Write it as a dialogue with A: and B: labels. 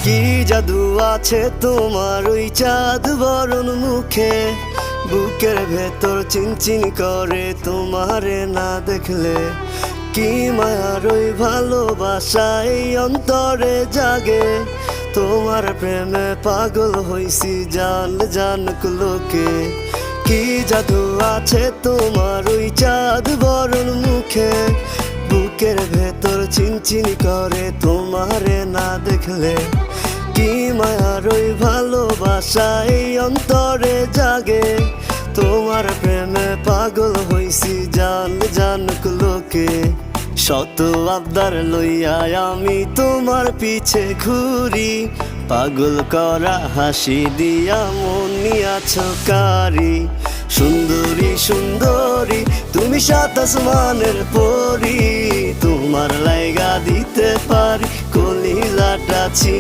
A: কি জাদু আছে তোমার ওই চাঁদ বরণ মুখে, বুকের ভেতর চিনচিন করে তোমারে না দেখলে। কি মায়ার ওই ভালোবাসা এই অন্তরে জাগে, তোমার প্রেমে পাগল হইছি জান জানুক লোকে। কি জাদু আছে তোমার ওই চাঁদ বরণ মুখে, বুকের ভেতর চিনচিন করে তোমারে না দেখলে। কি মায়ার ওই ভালোবাসা এই অন্তরে জাগে, তোমার প্রেমে পাগল হইছি জান জানুক লোকে। শত আবদার লইয়া আমি তোমার পিছে ঘুরি, পাগল করা হাসি দিয়া মন নিয়াছ কারি। সুন্দরী সুন্দরী তুমি সাত আসমানের পরি, তোমার লাইগা দিতে পারি কলিজাটা ছি।